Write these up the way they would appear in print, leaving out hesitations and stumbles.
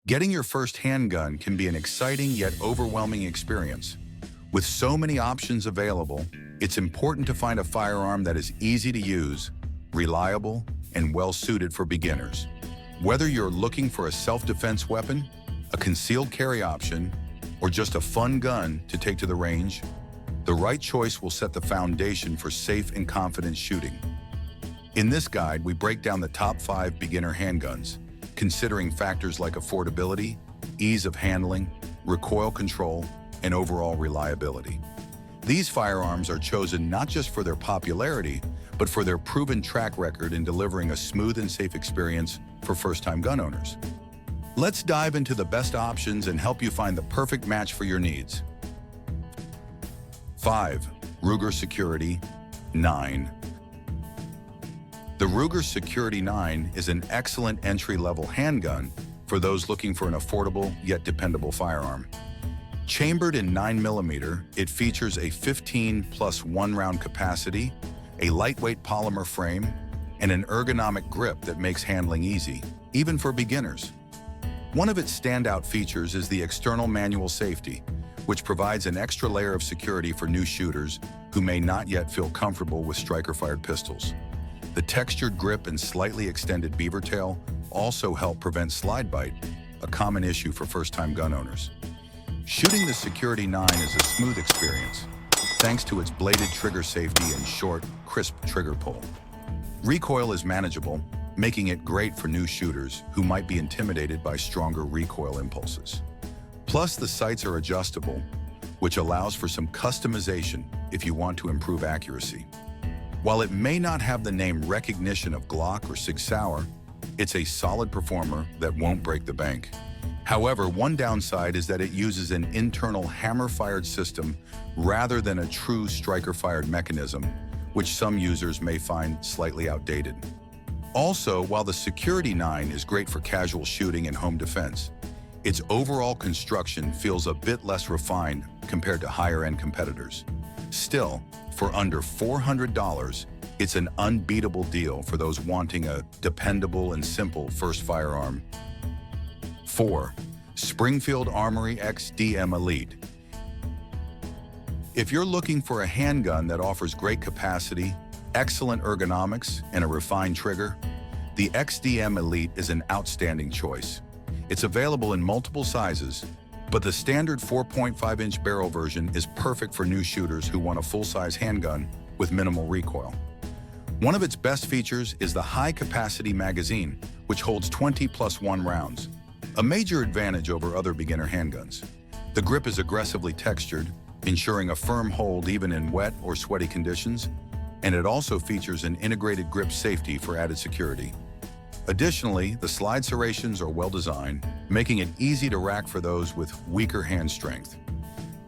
Getting your first handgun can be an exciting yet overwhelming experience. With so many options available, it's important to find a firearm that is easy to use, reliable, and well-suited for beginners. Whether you're looking for a self-defense weapon, a concealed carry option, or just a fun gun to take to the range, the right choice will set the foundation for safe and confident shooting. In this guide, we break down the top 5 beginner handguns, considering factors like affordability, ease of handling, recoil control, and overall reliability. These firearms are chosen not just for their popularity, but for their proven track record in delivering a smooth and safe experience for first-time gun owners. Let's dive into the best options and help you find the perfect match for your needs. 5. Ruger Security 9. The Ruger Security 9 is an excellent entry-level handgun for those looking for an affordable yet dependable firearm. Chambered in 9mm, it features a 15+1 round capacity, a lightweight polymer frame, and an ergonomic grip that makes handling easy, even for beginners. One of its standout features is the external manual safety, which provides an extra layer of security for new shooters who may not yet feel comfortable with striker-fired pistols. The textured grip and slightly extended beaver tail also help prevent slide bite, a common issue for first-time gun owners. Shooting the Security 9 is a smooth experience, thanks to its bladed trigger safety and short, crisp trigger pull. Recoil is manageable, making it great for new shooters who might be intimidated by stronger recoil impulses. Plus, the sights are adjustable, which allows for some customization if you want to improve accuracy. While it may not have the name recognition of Glock or Sig Sauer, it's a solid performer that won't break the bank. However, one downside is that it uses an internal hammer-fired system rather than a true striker-fired mechanism, which some users may find slightly outdated. Also, while the Security 9 is great for casual shooting and home defense, its overall construction feels a bit less refined compared to higher-end competitors. Still, for under $400, it's an unbeatable deal for those wanting a dependable and simple first firearm. 4. Springfield Armory XDM Elite. If you're looking for a handgun that offers great capacity, excellent ergonomics, and a refined trigger, the XDM Elite is an outstanding choice. It's available in multiple sizes, but the standard 4.5-inch barrel version is perfect for new shooters who want a full-size handgun with minimal recoil. One of its best features is the high-capacity magazine, which holds 20+1 rounds, a major advantage over other beginner handguns. The grip is aggressively textured, ensuring a firm hold even in wet or sweaty conditions, and it also features an integrated grip safety for added security. Additionally, the slide serrations are well designed, making it easy to rack for those with weaker hand strength.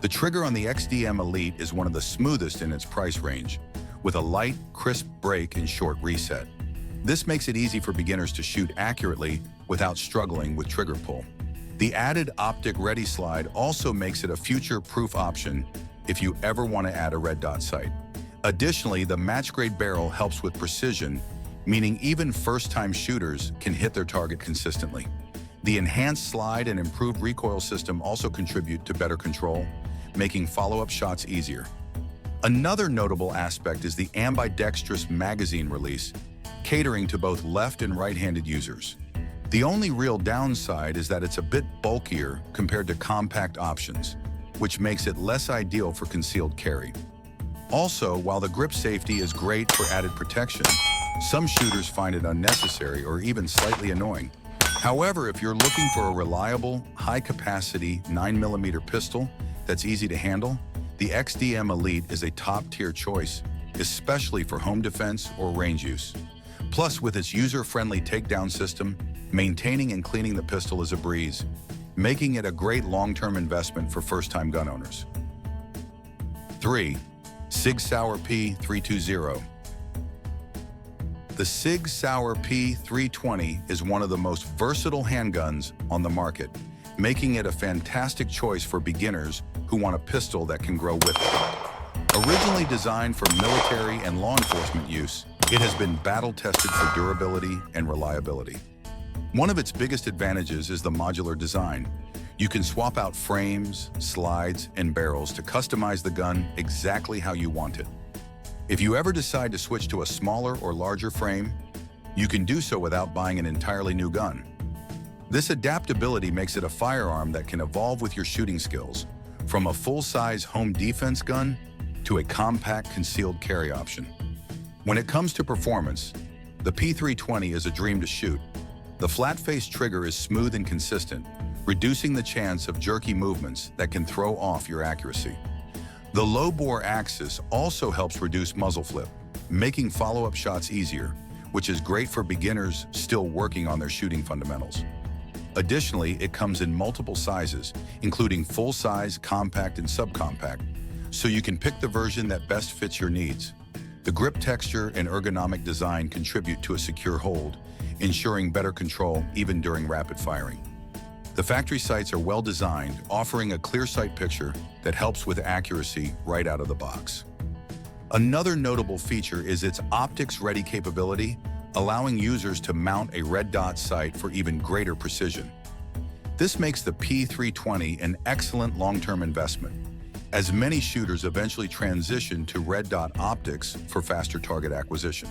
The trigger on the XDM Elite is one of the smoothest in its price range, with a light, crisp break and short reset. This makes it easy for beginners to shoot accurately without struggling with trigger pull. The added optic ready slide also makes it a future-proof option if you ever want to add a red dot sight. Additionally, the match-grade barrel helps with precision, meaning even first-time shooters can hit their target consistently. The enhanced slide and improved recoil system also contribute to better control, making follow-up shots easier. Another notable aspect is the ambidextrous magazine release, catering to both left and right-handed users. The only real downside is that it's a bit bulkier compared to compact options, which makes it less ideal for concealed carry. Also, while the grip safety is great for added protection, some shooters find it unnecessary or even slightly annoying. However, if you're looking for a reliable, high-capacity 9mm pistol that's easy to handle, the XDM Elite is a top-tier choice, especially for home defense or range use. Plus, with its user-friendly takedown system, maintaining and cleaning the pistol is a breeze, making it a great long-term investment for first-time gun owners. 3. Sig Sauer P320. The Sig Sauer P320 is one of the most versatile handguns on the market, making it a fantastic choice for beginners who want a pistol that can grow with it. Originally designed for military and law enforcement use, it has been battle-tested for durability and reliability. One of its biggest advantages is the modular design. You can swap out frames, slides, and barrels to customize the gun exactly how you want it. If you ever decide to switch to a smaller or larger frame, you can do so without buying an entirely new gun. This adaptability makes it a firearm that can evolve with your shooting skills, from a full-size home defense gun to a compact concealed carry option. When it comes to performance, the P320 is a dream to shoot. The flat-face trigger is smooth and consistent, reducing the chance of jerky movements that can throw off your accuracy. The low-bore axis also helps reduce muzzle flip, making follow-up shots easier, which is great for beginners still working on their shooting fundamentals. Additionally, it comes in multiple sizes, including full-size, compact, and subcompact, so you can pick the version that best fits your needs. The grip texture and ergonomic design contribute to a secure hold, ensuring better control even during rapid firing. The factory sights are well designed, offering a clear sight picture that helps with accuracy right out of the box. Another notable feature is its optics-ready capability, allowing users to mount a red dot sight for even greater precision. This makes the P320 an excellent long-term investment, as many shooters eventually transition to red dot optics for faster target acquisition.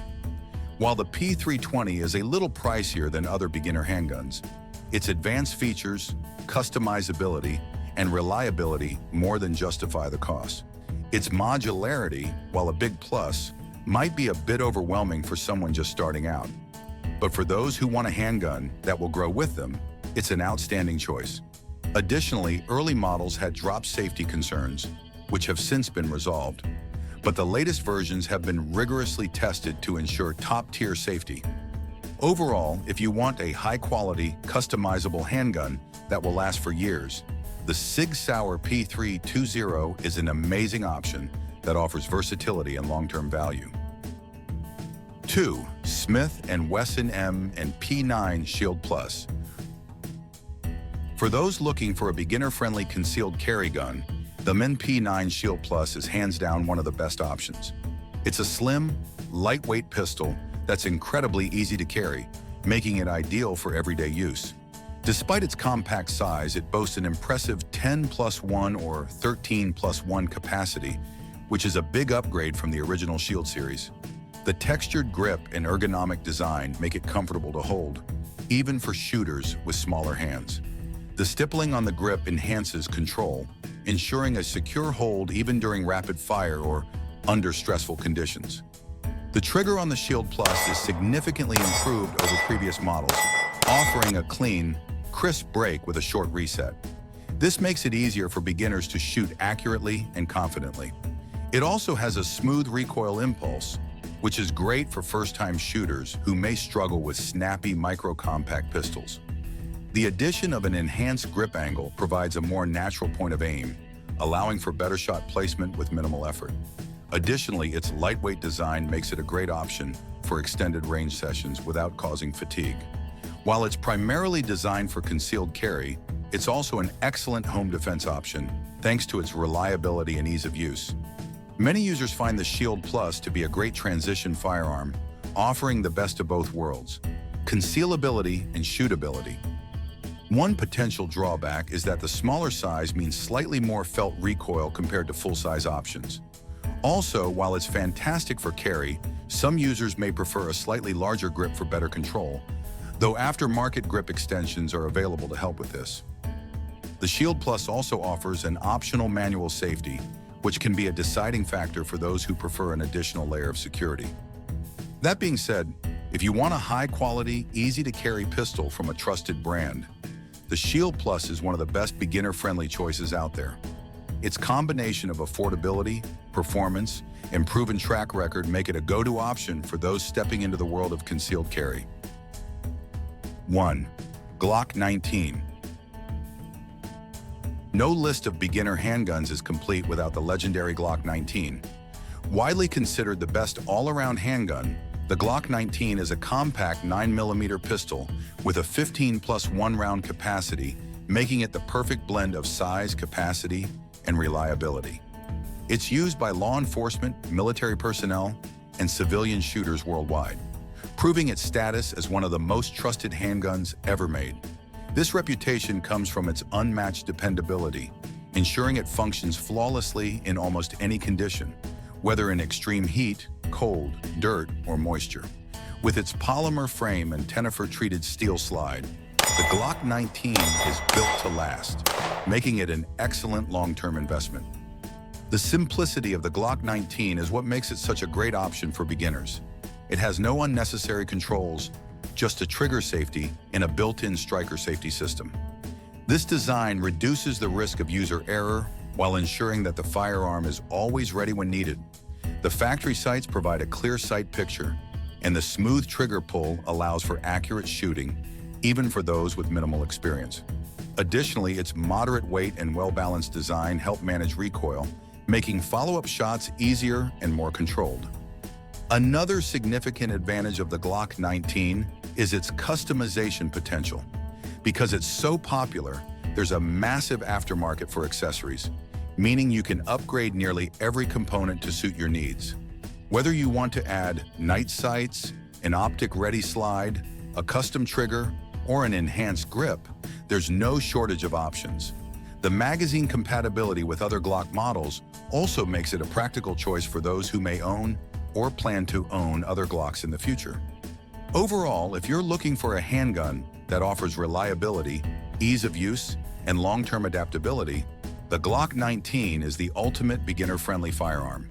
While the P320 is a little pricier than other beginner handguns, its advanced features, customizability, and reliability more than justify the cost. Its modularity, while a big plus, might be a bit overwhelming for someone just starting out. But for those who want a handgun that will grow with them, it's an outstanding choice. Additionally, early models had drop safety concerns, which have since been resolved. But the latest versions have been rigorously tested to ensure top-tier safety. Overall, if you want a high-quality, customizable handgun that will last for years, the Sig Sauer P320 is an amazing option that offers versatility and long-term value. 2. Smith & Wesson M&P9 Shield Plus. For those looking for a beginner-friendly concealed carry gun, the M&P9 Shield Plus is hands down one of the best options. It's a slim, lightweight pistol that's incredibly easy to carry, making it ideal for everyday use. Despite its compact size, it boasts an impressive 10+1 or 13+1 capacity, which is a big upgrade from the original Shield series. The textured grip and ergonomic design make it comfortable to hold, even for shooters with smaller hands. The stippling on the grip enhances control, ensuring a secure hold even during rapid fire or under stressful conditions. The trigger on the Shield Plus is significantly improved over previous models, offering a clean, crisp break with a short reset. This makes it easier for beginners to shoot accurately and confidently. It also has a smooth recoil impulse, which is great for first-time shooters who may struggle with snappy micro-compact pistols. The addition of an enhanced grip angle provides a more natural point of aim, allowing for better shot placement with minimal effort. Additionally, its lightweight design makes it a great option for extended range sessions without causing fatigue. While it's primarily designed for concealed carry, it's also an excellent home defense option thanks to its reliability and ease of use. Many users find the Shield Plus to be a great transition firearm, offering the best of both worlds, concealability and shootability. One potential drawback is that the smaller size means slightly more felt recoil compared to full-size options. Also, while it's fantastic for carry, some users may prefer a slightly larger grip for better control, though aftermarket grip extensions are available to help with this. The Shield Plus also offers an optional manual safety, which can be a deciding factor for those who prefer an additional layer of security. That being said, if you want a high-quality, easy-to-carry pistol from a trusted brand, the Shield Plus is one of the best beginner-friendly choices out there. Its combination of affordability, performance, and proven track record make it a go-to option for those stepping into the world of concealed carry. 1. Glock 19. No list of beginner handguns is complete without the legendary Glock 19. Widely considered the best all-around handgun, the Glock 19 is a compact 9mm pistol with a 15+1 round capacity, making it the perfect blend of size, capacity, and reliability. It's used by law enforcement, military personnel, and civilian shooters worldwide, proving its status as one of the most trusted handguns ever made. This reputation comes from its unmatched dependability, ensuring it functions flawlessly in almost any condition, whether in extreme heat, cold, dirt, or moisture. With its polymer frame and Tenifer-treated steel slide, the Glock 19 is built to last, making it an excellent long-term investment. The simplicity of the Glock 19 is what makes it such a great option for beginners. It has no unnecessary controls, just a trigger safety and a built-in striker safety system. This design reduces the risk of user error while ensuring that the firearm is always ready when needed. The factory sights provide a clear sight picture, and the smooth trigger pull allows for accurate shooting, even for those with minimal experience. Additionally, its moderate weight and well-balanced design help manage recoil, making follow-up shots easier and more controlled. Another significant advantage of the Glock 19 is its customization potential. Because it's so popular, there's a massive aftermarket for accessories, meaning you can upgrade nearly every component to suit your needs. Whether you want to add night sights, an optic-ready slide, a custom trigger, or an enhanced grip, there's no shortage of options. The magazine compatibility with other Glock models also makes it a practical choice for those who may own or plan to own other Glocks in the future. Overall, if you're looking for a handgun that offers reliability, ease of use, and long-term adaptability, the Glock 19 is the ultimate beginner-friendly firearm.